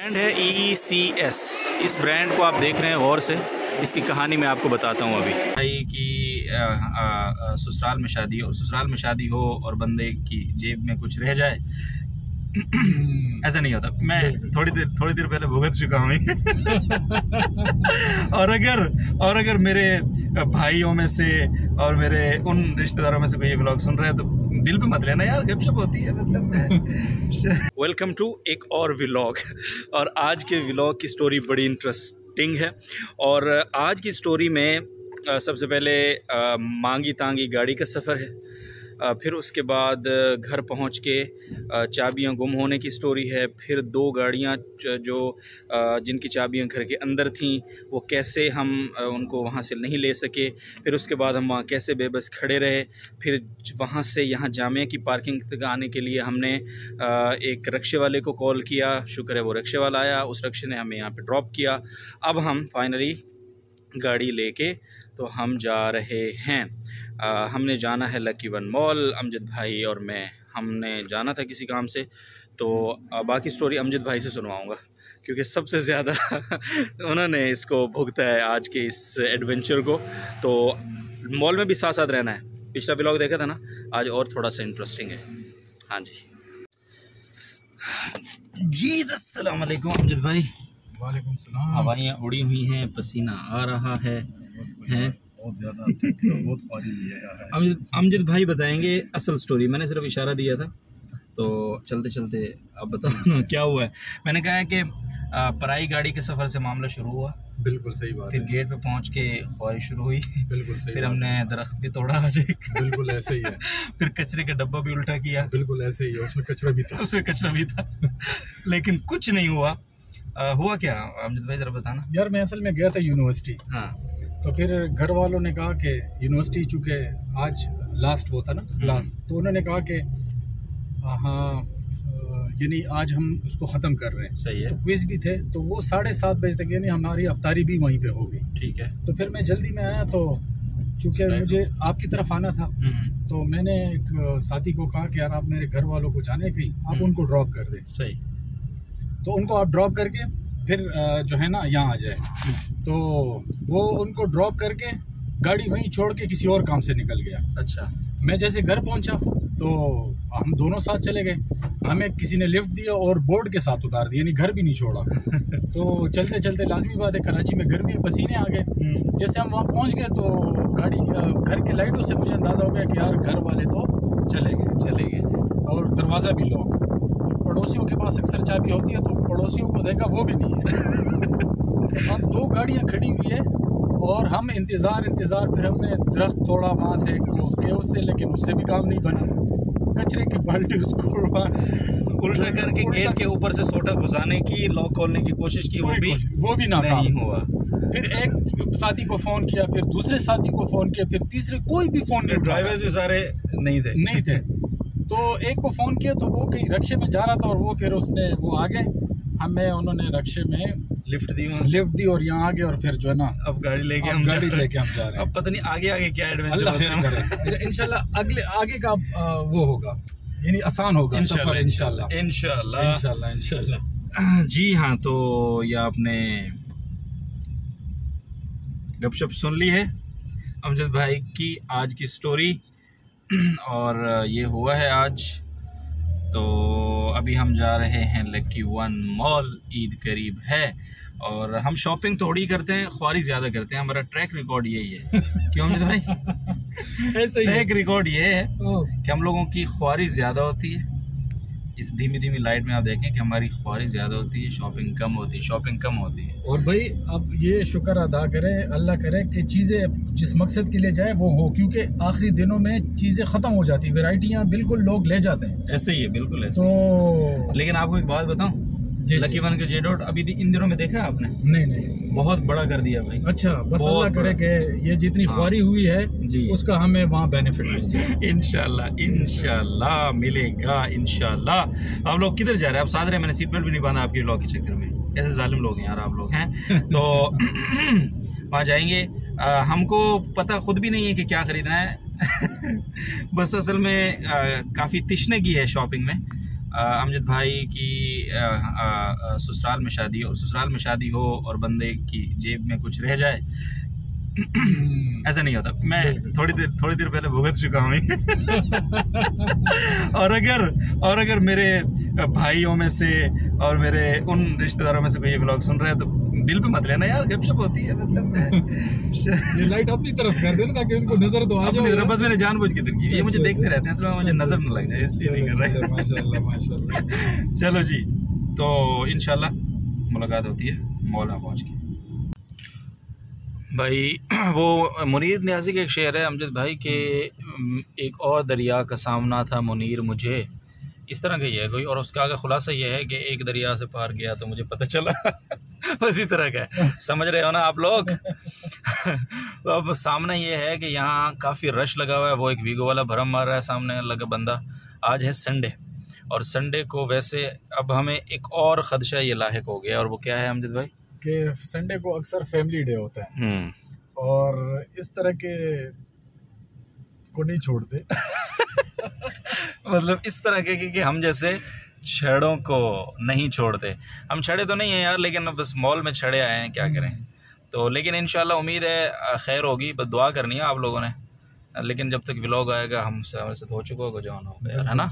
Brand है ECS। इस brand को आप देख रहे हैं गौर से। इसकी कहानी मैं आपको बताता हूँ अभी। भाई की ससुराल में शादी हो, ससुराल में शादी हो और बंदे की जेब में कुछ रह जाए ऐसा नहीं होता। मैं थोड़ी देर पहले भुगत चुका हूँ और अगर मेरे भाइयों में से और मेरे उन रिश्तेदारों में से कोई ये व्लॉग सुन रहा है तो दिल पे मत लेना यार, गपशप होती है मतलब। वेलकम टू एक और व्लॉग। और आज के व्लॉग की स्टोरी बड़ी इंटरेस्टिंग है। और आज की स्टोरी में सबसे पहले मांगी तांगी गाड़ी का सफ़र है, फिर उसके बाद घर पहुंच के चाबियां गुम होने की स्टोरी है, फिर 2 गाड़ियां जो जिनकी चाबियां घर के अंदर थीं वो कैसे हम उनको वहां से नहीं ले सके, फिर उसके बाद हम वहां कैसे बेबस खड़े रहे, फिर वहां से यहाँ जामिया की पार्किंग तक आने के लिए हमने एक रक्शे वाले को कॉल किया। शुक्र है वो रक्शे वाला आया, उस रक्शे ने हमें यहाँ पर ड्रॉप किया। अब हम फाइनली गाड़ी लेके तो हम जा रहे हैं। हमने जाना है लकी वन मॉल, अमजद भाई और मैं, हमने जाना था किसी काम से। तो बाकी स्टोरी अमजद भाई से सुनवाऊंगा क्योंकि सबसे ज़्यादा उन्होंने इसको भुगता है आज के इस एडवेंचर को। तो मॉल में भी साथ साथ रहना है। पिछला व्लॉग देखा था ना, आज और थोड़ा सा इंटरेस्टिंग है। हाँ जी अस्सलाम वालेकुम अमजद भाई। वालेकुम सलाम। हवाइयाँ उड़ी हुई हैं, पसीना आ रहा है बहुत ज़्यादा बहुत ख्वारी है। अमजद भाई बताएंगे असल स्टोरी। मैंने सिर्फ इशारा दिया था, तो चलते चलते अब बताओ ना क्या हुआ है। मैंने कहा है कि पराई गाड़ी के सफ़र से मामला शुरू हुआ। बिल्कुल सही बात फिर है। गेट पे पहुंच के ख्वारी शुरू हुई। बिल्कुल सही। फिर हमने दरख्त भी तोड़ा आज एक। बिल्कुल ऐसे ही है। फिर कचरे का डब्बा भी उल्टा किया। बिल्कुल ऐसे ही है, उसमें कचरा भी था। लेकिन कुछ नहीं हुआ। हुआ क्या अमजद भाई, जरा बताना। यार मैं असल में गया था यूनिवर्सिटी। हाँ। तो फिर घर वालों ने कहा कि यूनिवर्सिटी चूँकि आज लास्ट वो था ना क्लास, तो उन्होंने कहा कि हाँ यानी आज हम उसको ख़त्म कर रहे हैं। सही है। तो क्विज़ भी थे, तो वो 7:30 बजे तक यानी हमारी अफ्तारी भी वहीं पे हो गई। ठीक है। तो फिर मैं जल्दी में आया, तो चूँकि मुझे आपकी तरफ आना था तो मैंने एक साथी को कहा कि यार आप मेरे घर वालों को जाने कहीं, आप उनको ड्रॉप कर दें। सही। तो उनको आप ड्रॉप करके फिर जो है ना यहाँ आ जाए। तो वो उनको ड्रॉप करके गाड़ी वहीं छोड़ के किसी और काम से निकल गया। अच्छा। मैं जैसे घर पहुंचा तो हम दोनों साथ चले गए। हमें किसी ने लिफ्ट दिया और बोर्ड के साथ उतार दिया, यानी घर भी नहीं छोड़ा। तो चलते चलते लाजमी बात है कराची में गर्मी में पसीने आ गए। जैसे हम वहाँ पहुँच गए तो गाड़ी घर के लाइटों से मुझे अंदाज़ा हो गया कि यार घर वाले तो चले गए और दरवाज़ा भी लॉक। पड़ोसियों के पास अक्सर चाबी होती है, तो पड़ोसियों को देखा वो भी नहीं है। अब 2 गाड़ियाँ खड़ी हुई है और हम इंतज़ार फिर हमने दरख्त तोड़ा वहाँ से उससे, लेकिन उससे भी काम नहीं बना। कचरे की बाल्टी उसको उल्टा करके गेट के ऊपर से सोटा घुसाने की, लॉक खोलने की कोशिश की, वो भी नहीं हुआ। फिर एक साथी को फ़ोन किया, फिर दूसरे साथी को फ़ोन किया, फिर तीसरे, कोई भी फ़ोन नहीं। ड्राइवर्स भी सारे नहीं थे। तो एक को फ़ोन किया तो वो कहीं रक्शे में जा रहा था और वो फिर वो आ गए। उन्होंने रक्शे में लिफ्ट दी और यहाँ आ गए। और फिर जो है ना अब गाड़ी लेके हम जा रहे हैं। अब पता नहीं आगे क्या एडवेंचर होगा। इंशाल्लाह आगे का वो होगा, यानी आसान होगा सफर इंशाल्लाह। जी हाँ, तो ये आपने गपशप सुन ली है अमजद भाई की आज की स्टोरी। और ये हुआ है आज। तो अभी हम जा रहे हैं लकी वन मॉल। ईद करीब है और हम शॉपिंग थोड़ी करते हैं, ख्वारी ज़्यादा करते हैं। हमारा ट्रैक रिकॉर्ड यही है। क्यों अमजद भाई? ट्रैक रिकॉर्ड ये है कि हम लोगों की ख्वारी ज़्यादा होती है। इस धीमी लाइट में आप देखें कि हमारी ख्वारी ज़्यादा होती है, शॉपिंग कम होती है। और भाई अब ये शुक्र अदा करें, अल्लाह करे कि चीज़ें जिस मकसद के लिए जाए वो हो, क्योंकि आखिरी दिनों में चीज़ें ख़त्म हो जाती, वैरायटियाँ बिल्कुल लोग ले जाते हैं। ऐसे ही है, बिल्कुल ऐसे। तो लेकिन आपको एक बात बताऊँ, लकी वन के जे डॉट अभी इन दिनों में देखा आपने? नहीं, बहुत बड़ा कर दिया भाई। अच्छा, बस अल्लाह करे कि ये जितनी ख्वारी हुई है जी, उसका हमें वहाँ बेनिफिट मिल जाए। इंशाल्लाह मिलेगा इंशाल्लाह। आप लोग किधर जा रहे हैं? आप साथ रहे, मैंने सीट बेल्ट भी नहीं बांधा आपके व्लॉग के चक्कर में। कैसे जालिम लोग हैं यार आप लोग हैं। तो वहाँ जाएंगे। हमको पता खुद भी नहीं है कि क्या खरीदना है। बस असल में काफ़ी तिश्नगी है शॉपिंग में। अमजद भाई की ससुराल में शादी हो और बंदे की जेब में कुछ रह जाए, ऐसा नहीं होता। मैं थोड़ी देर पहले भुगत चुका हूँ और अगर मेरे भाइयों में से और मेरे उन रिश्तेदारों में से कोई ये व्लॉग सुन रहा है तो दिल पे मत लेना यार, गपशप होती है। मतलब ये लाइट अपनी तरफ कर देना ताकि उनको नजर तो आ जाए। बस मैंने जानबूझ के की, ये मुझे देखते रहते हैं इसलिए मुझे नजर न लग जाए, इसलिए नहीं कर रहा है। माशाल्लाह माशाल्लाह। चलो जी, तो इंशाल्लाह मुलाकात होती है मॉल में पहुँच के। भाई वो मुनीर न्याज़ी का एक शेर है अमजद भाई के, एक और दरिया का सामना था मुनीर मुझे, इस तरह का ही है कोई, और उसका आगे खुलासा ये है कि एक दरिया से पार गया तो मुझे पता चला इसी तरह का है, समझ रहे हो ना आप लोग। तो अब सामने ये है कि यहाँ काफ़ी रश लगा हुआ है, वो एक वीगो वाला भरम मार रहा है सामने लगा बंदा। आज है संडे, और संडे को वैसे अब हमें एक और ख़दशा ये लाहिक हो गया, और वो क्या है अमजद भाई कि संडे को अक्सर फैमिली डे होता है और इस तरह के को नहीं छोड़ते। मतलब इस तरह के कि हम जैसे छड़ों को नहीं छोड़ते। हम छड़े तो नहीं हैं यार, लेकिन बस मॉल में छड़े आए हैं, क्या करें। तो लेकिन इंशाल्लाह उम्मीद है खैर होगी, बस दुआ करनी है आप लोगों ने। लेकिन जब तक व्लॉग आएगा हमसे हो चुका होगा, जवान होगा यार, है ना।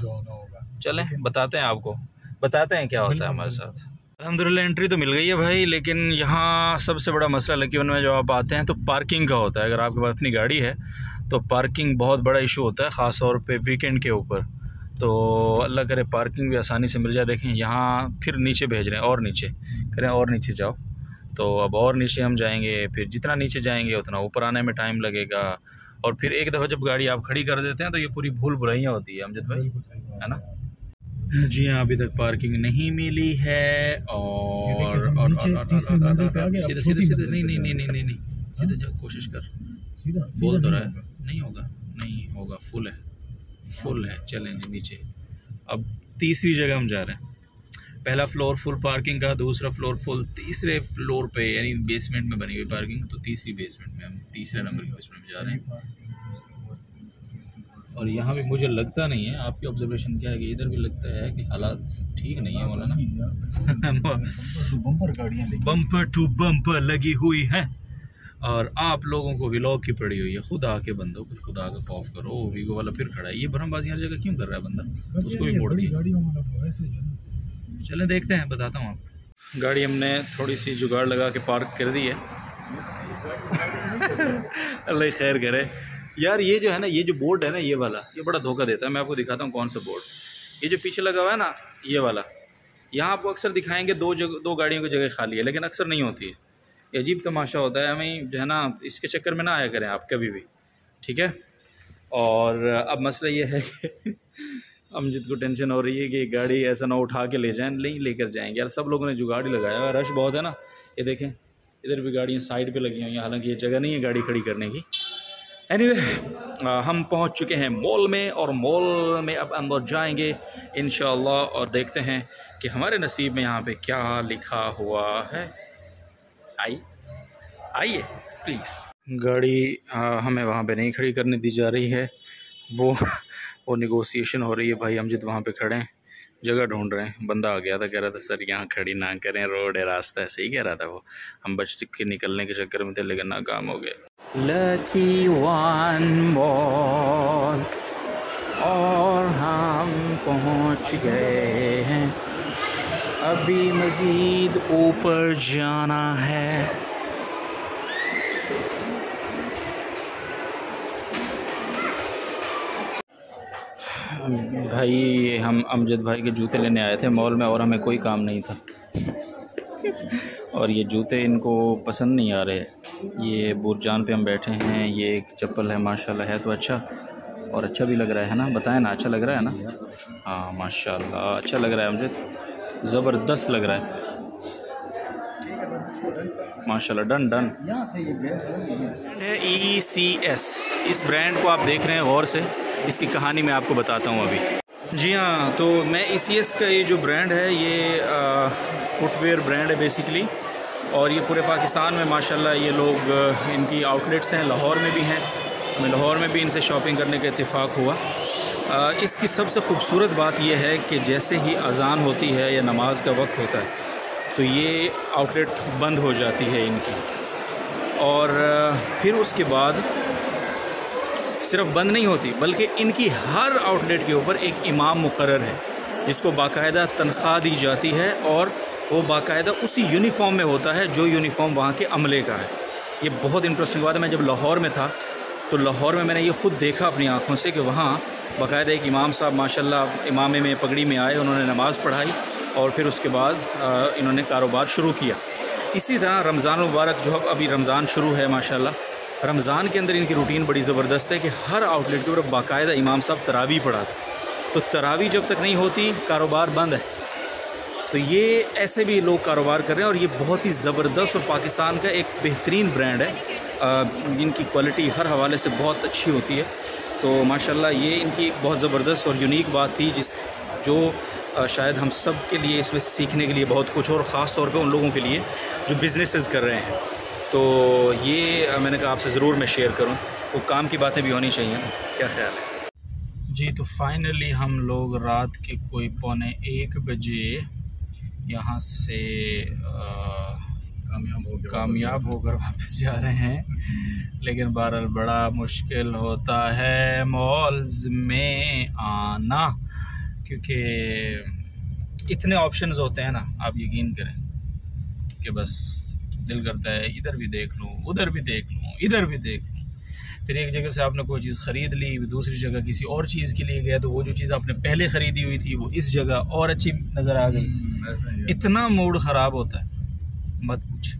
चलें बताते हैं आपको, बताते हैं क्या होता है हमारे साथ। अल्हम्दुलिल्लाह एंट्री तो मिल गई है भाई, लेकिन यहाँ सबसे बड़ा मसला लकी वन में जब आप आते हैं तो पार्किंग का होता है। अगर आपके पास अपनी गाड़ी है तो पार्किंग बहुत बड़ा इशू होता है, ख़ास तौर पे वीकेंड के ऊपर। तो अल्लाह करे पार्किंग भी आसानी से मिल जाए। देखें यहाँ फिर नीचे भेज रहे हैं, और नीचे करें, और नीचे जाओ। तो अब और नीचे हम जाएंगे, फिर जितना नीचे जाएंगे उतना ऊपर आने में टाइम लगेगा। और फिर एक दफ़ा जब गाड़ी आप खड़ी कर देते हैं तो ये पूरी भूल भुलैया होती है अमजद भाई, है ना। जी हाँ, अभी तक पार्किंग नहीं मिली है। और सीधे नहीं सीधे जाओ, कोशिश कर, बोल तो रहा है नहीं होगा, फुल है। चलें जी नीचे। अब तीसरी जगह हम जा रहे हैं। पहला फ्लोर फुल पार्किंग का, दूसरा फ्लोर फुल, तीसरे फ्लोर पे यानी बेसमेंट में बनी हुई पार्किंग, तो तीसरी बेसमेंट में, हम तीसरे नंबर की बेसमेंट में जा रहे हैं। और यहाँ भी मुझे लगता नहीं है, आपकी ऑब्जर्वेशन क्या है कि इधर भी लगता है कि हालात ठीक नहीं है मौलाना। बम्पर टू बम्पर लगी हुई है और आप लोगों को व्लॉग की पड़ी हुई है। खुदा के बंदो, फिर खुदा का खौफ करो। वीगो वाला फिर खड़ा है, ये भरमबाजी हर जगह क्यों कर रहा है बंदा, उसको भी मोड़ दिया। चलें देखते हैं, बताता हूँ आपको। गाड़ी हमने थोड़ी सी जुगाड़ लगा के पार्क कर दी है। अल्लाह खैर करे यार। ये जो है ना, ये जो बोर्ड है ना, ये वाला, ये बड़ा धोखा देता है। मैं आपको दिखाता हूँ कौन सा बोर्ड। ये जो पीछे लगा हुआ है ना, ये वाला, यहाँ आपको अक्सर दिखाएंगे दो गाड़ियों की जगह खाली है, लेकिन अक्सर नहीं होती है। ये अजीब तमाशा होता है। हमें जो है ना, इसके चक्कर में ना आया करें आप कभी भी, ठीक है। और अब मसला ये है कि अमजद को टेंशन हो रही है कि गाड़ी ऐसा ना उठा के ले जाएं, नहीं लेकर जाएंगे यार। सब लोगों ने जुगाड़ ही लगाया है, रश बहुत है ना। ये देखें इधर भी गाड़ियाँ साइड पे लगी हुई हैं, हालांकि ये जगह नहीं है गाड़ी खड़ी करने की। एनीवे, हम पहुंच चुके हैं मॉल में, और मॉल में अब अंदर जाएंगे इंशाल्लाह और देखते हैं कि हमारे नसीब में यहाँ पे क्या लिखा हुआ है। आइए प्लीज़। गाड़ी हमें वहाँ पे नहीं खड़ी करने दी जा रही है, वो नेगोशिएशन हो रही है। भाई अमजद वहाँ पे खड़े हैं, जगह ढूंढ रहे हैं। बंदा आ गया था, कह रहा था सर यहाँ खड़ी ना करें, रोड है, रास्ता है, सही कह रहा था वो। हम बच के निकलने के चक्कर में थे, लेकिन नाकाम हो गए। लकी वन मॉल और हम पहुँच गए हैं। अभी मज़ीद ऊपर जाना है। भाई हम अमजद भाई के जूते लेने आए थे मॉल में, और हमें कोई काम नहीं था। और ये जूते इनको पसंद नहीं आ रहे। ये बुरजान पे हम बैठे हैं, ये एक चप्पल है, माशाल्लाह है तो अच्छा, और अच्छा भी लग रहा है ना। बताएं ना, अच्छा लग रहा है ना। हाँ माशाल्लाह अच्छा लग रहा है मुझे, ज़बरदस्त लग रहा है माशाल्लाह। डन है ECS। इस ब्रांड को आप देख रहे हैं गौर से, इसकी कहानी मैं आपको बताता हूँ अभी। जी हाँ, तो मैं ECS का ये जो ब्रांड है, ये फुटवेयर ब्रांड है बेसिकली, और ये पूरे पाकिस्तान में माशाल्लाह ये लोग, इनकी आउटलेट्स हैं, लाहौर में भी हैं। मैं लाहौर में भी इनसे शॉपिंग करने का इत्तेफाक हुआ, इसकी सबसे ख़ूबसूरत बात यह है कि जैसे ही अज़ान होती है या नमाज का वक्त होता है तो ये आउटलेट बंद हो जाती है इनकी, और फिर उसके बाद सिर्फ बंद नहीं होती बल्कि इनकी हर आउटलेट के ऊपर एक इमाम मुकर्रर है जिसको बाकायदा तनख्वाह दी जाती है, और वो बाकायदा उसी यूनिफॉर्म में होता है जो यूनिफॉर्म वहाँ के अमले का है। ये बहुत इंटरेस्टिंग बात है। मैं जब लाहौर में था तो लाहौर में मैंने ये ख़ुद देखा अपनी आँखों से कि वहाँ बाकायदा एक इमाम साहब माशाल्लाह इमामे में पगड़ी में आए, उन्होंने नमाज़ पढ़ाई और फिर उसके बाद इन्होंने कारोबार शुरू किया। इसी तरह रमज़ान मुबारक जो अभी रमज़ान शुरू है माशाल्लाह, रमज़ान के अंदर इनकी रूटीन बड़ी ज़बरदस्त है कि हर आउटलेट के ऊपर बाकायदा इमाम साहब तरावी पढ़ाते। तो तरावी जब तक नहीं होती कारोबार बंद है। तो ये ऐसे भी लोग कारोबार कर रहे हैं और ये बहुत ही ज़बरदस्त और पाकिस्तान का एक बेहतरीन ब्रांड है। इनकी क्वालिटी हर हवाले से बहुत अच्छी होती है। तो माशाल्लाह ये इनकी एक बहुत ज़बरदस्त और यूनिक बात थी जो शायद हम सब के लिए इसमें सीखने के लिए बहुत कुछ, और ख़ास तौर पे उन लोगों के लिए जो बिज़नेसेस कर रहे हैं। तो ये मैंने कहा आपसे ज़रूर मैं शेयर करूं, वो काम की बातें भी होनी चाहिए ना, क्या ख्याल है जी। तो फाइनली हम लोग रात के कोई 1:15 बजे यहाँ से कामयाब होकर वापस जा रहे हैं। लेकिन बहरहाल बड़ा मुश्किल होता है मॉल्स में आना, क्योंकि इतने ऑप्शंस होते हैं ना, आप यकीन करें कि बस दिल करता है इधर भी देख लूँ, उधर भी देख लूँ, इधर भी देख लूँ। फिर एक जगह से आपने कोई चीज़ ख़रीद ली, दूसरी जगह किसी और चीज़ के लिए गया तो वो जो चीज़ आपने पहले ख़रीदी हुई थी वो इस जगह और अच्छी नज़र आ गई। इतना मूड ख़राब होता है मत पूछ।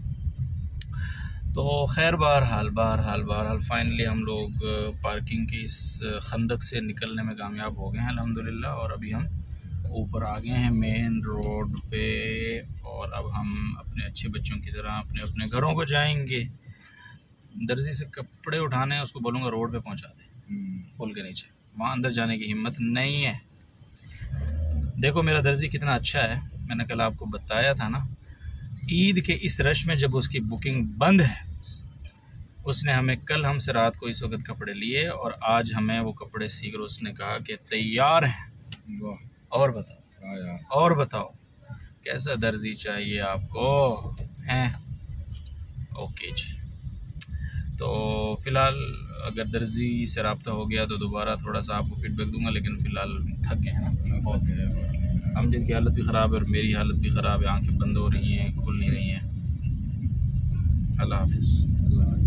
तो खैर बहरहाल फाइनली हम लोग पार्किंग के इस खंदक से निकलने में कामयाब हो गए हैं अल्हम्दुलिल्लाह, और अभी हम ऊपर आ गए हैं मेन रोड पे, और अब हम अपने अच्छे बच्चों की तरह अपने अपने घरों को जाएंगे। दर्जी से कपड़े उठाने हैं, उसको बोलूँगा रोड पे पहुँचा दे पुल के नीचे, वहाँ अंदर जाने की हिम्मत नहीं है। देखो मेरा दर्जी कितना अच्छा है, मैंने कल आपको बताया था ना, ईद के इस रश में जब उसकी बुकिंग बंद है, उसने हमें कल हमसे रात को इस वक्त कपड़े लिए और आज हमें वो कपड़े सीकर उसने कहा कि तैयार हैं। और बताओ कैसा दर्जी चाहिए आपको हैं? ओके जी। तो फ़िलहाल अगर दर्जी से रब्ता हो गया तो दोबारा थोड़ा सा आपको फीडबैक दूंगा, लेकिन फ़िलहाल थक गए हैं ना बहुत। अमजद की हालत भी ख़राब है और मेरी हालत भी ख़राब है, आंखें बंद हो रही हैं, खुल नहीं रही हैं। अल्लाह हाफ़िज़।